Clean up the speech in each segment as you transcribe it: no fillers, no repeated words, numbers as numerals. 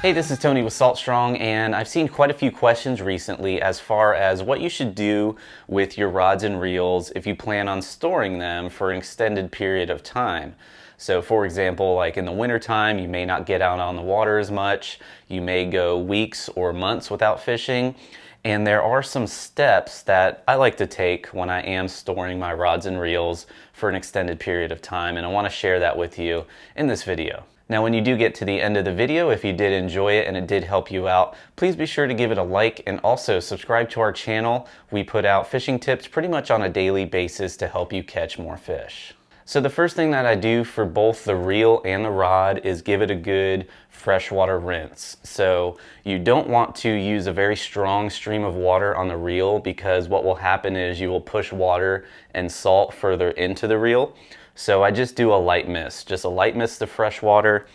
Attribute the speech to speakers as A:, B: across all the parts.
A: Hey, this is Tony with Salt Strong, and I've seen quite a few questions recently as far as what you should do with your rods and reels if you plan on storing them for an extended period of time. So for example, like in the wintertime, you may not get out on the water as much. You may go weeks or months without fishing. And there are some steps that I like to take when I am storing my rods and reels for an extended period of time, and I want to share that with you in this video. Now, when you do get to the end of the video, if you did enjoy it and it did help you out, please be sure to give it a like and also subscribe to our channel. We put out fishing tips pretty much on a daily basis to help you catch more fish. So the first thing that I do for both the reel and the rod is give it a good freshwater rinse. So you don't want to use a very strong stream of water on the reel, because what will happen is you will push water and salt further into the reel. So I just do a light mist, just a light mist of fresh water,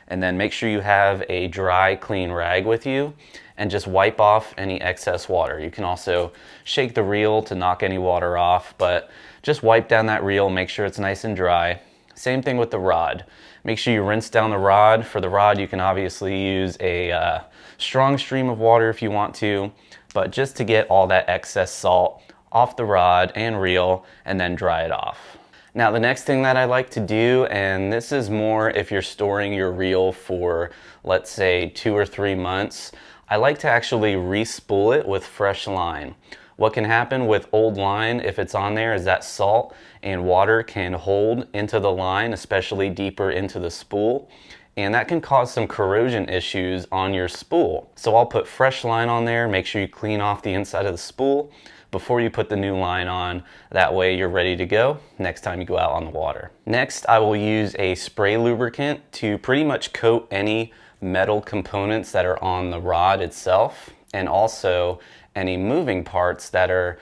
A: and then make sure you have a dry, clean rag with you and just wipe off any excess water. You can also shake the reel to knock any water off, but just wipe down that reel, make sure it's nice and dry. Same thing with the rod. Make sure you rinse down the rod. For the rod, you can obviously use a strong stream of water if you want to, but just to get all that excess salt off the rod and reel and then dry it off. Now, the next thing that I like to do, and this is more if you're storing your reel for, let's say, 2 or 3 months, I like to actually re-spool it with fresh line. What can happen with old line, if it's on there, is that salt and water can hold into the line, especially deeper into the spool, and that can cause some corrosion issues on your spool. So I'll put fresh line on there, make sure you clean off the inside of the spool before you put the new line on. That way you're ready to go next time you go out on the water. Next, I will use a spray lubricant to pretty much coat any metal components that are on the rod itself, and also any moving parts that are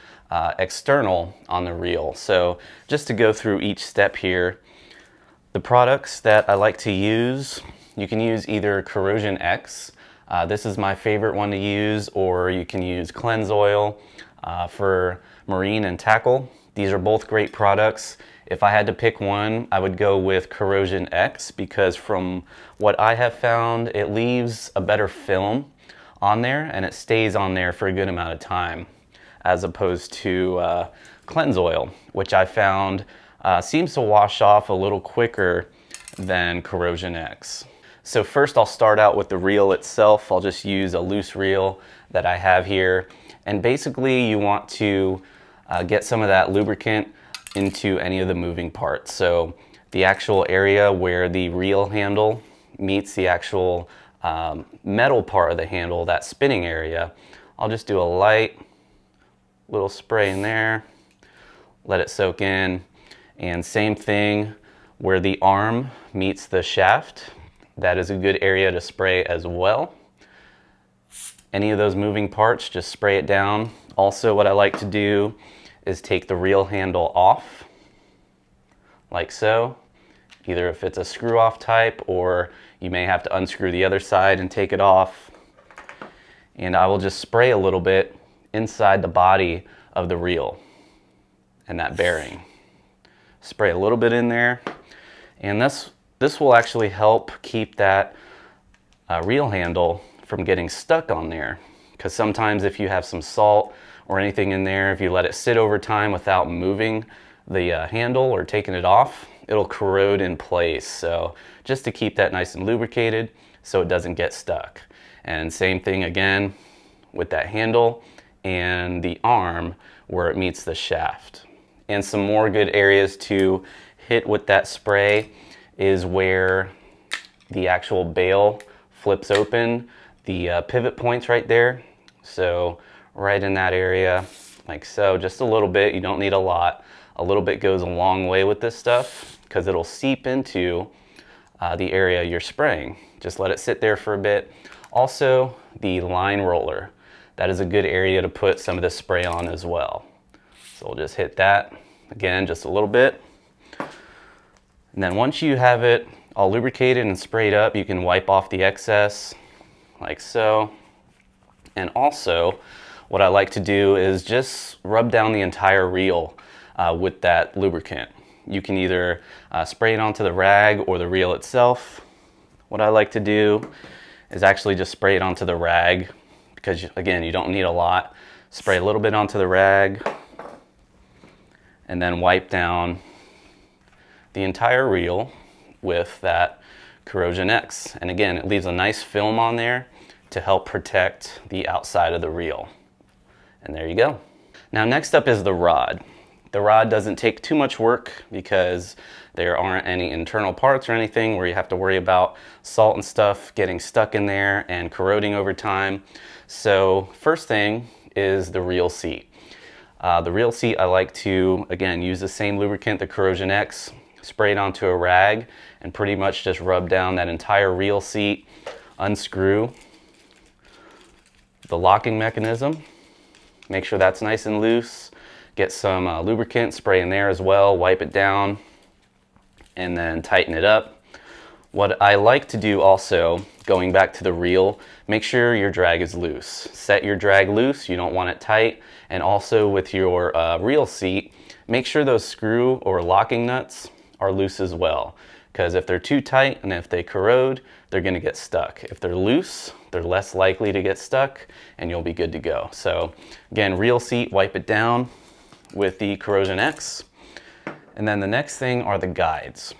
A: external on the reel. So just to go through each step here, the products that I like to use, you can use either corrosion-x. This is my favorite one to use, or you can use cleanse oil for marine and tackle. These are both great products. If I had to pick one, I would go with corrosion-x, because from what I have found, it leaves a better film on there and it stays on there for a good amount of time, as opposed to cleanse oil, which I found seems to wash off a little quicker than corrosion-x. So first I'll start out with the reel itself. I'll just use a loose reel that I have here. And basically you want to get some of that lubricant into any of the moving parts. So the actual area where the reel handle meets the actual metal part of the handle, that spinning area, I'll just do a light little spray in there, let it soak in. And same thing where the arm meets the shaft, that is a good area to spray as well. Any of those moving parts, just spray it down. Also, what I like to do is take the reel handle off, like so. Either if it's a screw off type, or you may have to unscrew the other side and take it off. And I will just spray a little bit inside the body of the reel and that bearing. Spray a little bit in there, and this will actually help keep that reel handle from getting stuck on there, because sometimes if you have some salt or anything in there, if you let it sit over time without moving the handle or taking it off, it'll corrode in place. So just to keep that nice and lubricated so it doesn't get stuck. And same thing again with that handle and the arm where it meets the shaft. And some more good areas to hit with that spray is where the actual bail flips open, the pivot points right there. So right in that area, like so, just a little bit. You don't need a lot. A little bit goes a long way with this stuff, because it'll seep into the area you're spraying. Just let it sit there for a bit. Also, the line roller, that is a good area to put some of this spray on as well. So we'll just hit that again, just a little bit. And then once you have it all lubricated and sprayed up, you can wipe off the excess like so. And also, what I like to do is just rub down the entire reel with that lubricant. You can either spray it onto the rag or the reel itself. What I like to do is actually just spray it onto the rag, because again, you don't need a lot. Spray a little bit onto the rag and then wipe down the entire reel with that corrosion-x. And again, it leaves a nice film on there to help protect the outside of the reel. And there you go. Now next up is the rod. The rod doesn't take too much work because there aren't any internal parts or anything where you have to worry about salt and stuff getting stuck in there and corroding over time. So first thing is the reel seat. The reel seat, I like to, again, use the same lubricant, the corrosion-x, spray it onto a rag and pretty much just rub down that entire reel seat, unscrew the locking mechanism, make sure that's nice and loose, get some lubricant, spray in there as well, wipe it down, and then tighten it up. What I like to do also, going back to the reel, make sure your drag is loose. Set your drag loose, you don't want it tight. And also with your reel seat, make sure those screw or locking nuts are loose as well. Because if they're too tight and if they corrode, they're gonna get stuck. If they're loose, they're less likely to get stuck and you'll be good to go. So again, reel seat, wipe it down with the corrosion-x. And then the next thing are the guides.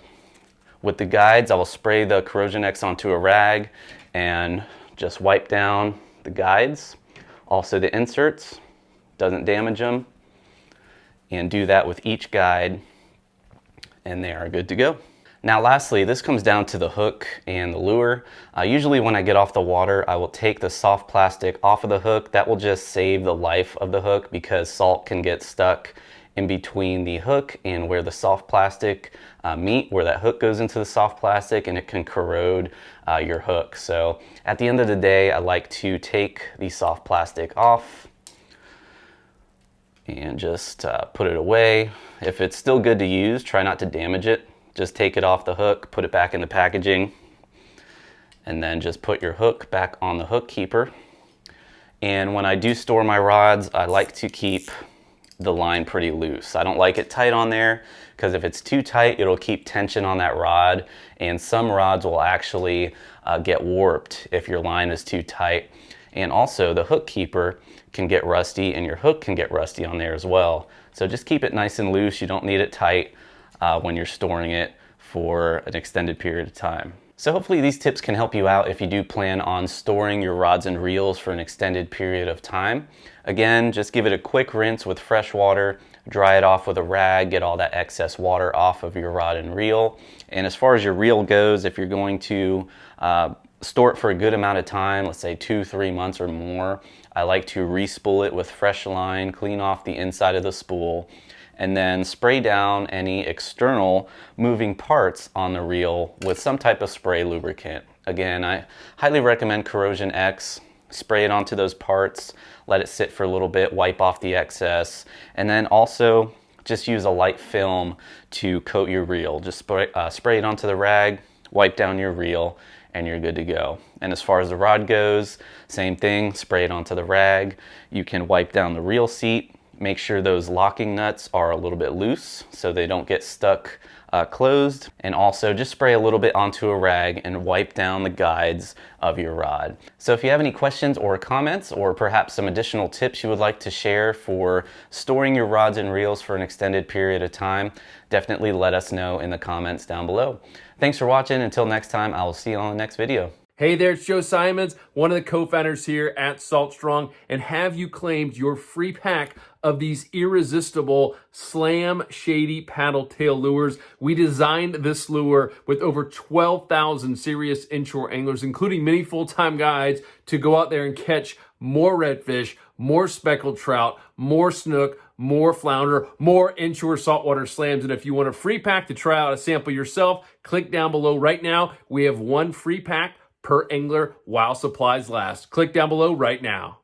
A: With the guides, I will spray the corrosion-x onto a rag and just wipe down the guides. Also the inserts, doesn't damage them. And do that with each guide and they are good to go. Now lastly, this comes down to the hook and the lure. Usually when I get off the water, I will take the soft plastic off of the hook. That will just save the life of the hook because salt can get stuck in between the hook and where the soft plastic meet, where that hook goes into the soft plastic, and it can corrode your hook. So at the end of the day, I like to take the soft plastic off and just put it away. If it's still good to use, try not to damage it. Just take it off the hook, put it back in the packaging, and then just put your hook back on the hook keeper. And when I do store my rods, I like to keep the line pretty loose. I don't like it tight on there because if it's too tight, it'll keep tension on that rod, and some rods will actually get warped if your line is too tight. And also the hook keeper can get rusty and your hook can get rusty on there as well. So just keep it nice and loose. You don't need it tight when you're storing it for an extended period of time. So hopefully these tips can help you out if you do plan on storing your rods and reels for an extended period of time. Again, just give it a quick rinse with fresh water, dry it off with a rag, get all that excess water off of your rod and reel. And as far as your reel goes, if you're going to store it for a good amount of time, let's say 2-3 months or more, I like to respool it with fresh line, clean off the inside of the spool, and then spray down any external moving parts on the reel with some type of spray lubricant. Again, I highly recommend corrosion-x. Spray it onto those parts, let it sit for a little bit, wipe off the excess, and then also just use a light film to coat your reel. Just spray it onto the rag, wipe down your reel, and you're good to go. And as far as the rod goes, same thing, spray it onto the rag. You can wipe down the reel seat. Make sure those locking nuts are a little bit loose so they don't get stuck closed. And also just spray a little bit onto a rag and wipe down the guides of your rod. So if you have any questions or comments, or perhaps some additional tips you would like to share for storing your rods and reels for an extended period of time, definitely let us know in the comments down below. Thanks for watching. Until next time, I will see you on the next video.
B: Hey there, it's Joe Simons, one of the co-founders here at Salt Strong, and have you claimed your free pack of these irresistible Slam Shady paddle tail lures? We designed this lure with over 12,000 serious inshore anglers, including many full-time guides, to go out there and catch more redfish, more speckled trout, more snook, more flounder, more inshore saltwater slams. And if you want a free pack to try out a sample yourself, click down below right now. We have one free pack per angler while supplies last. Click down below right now.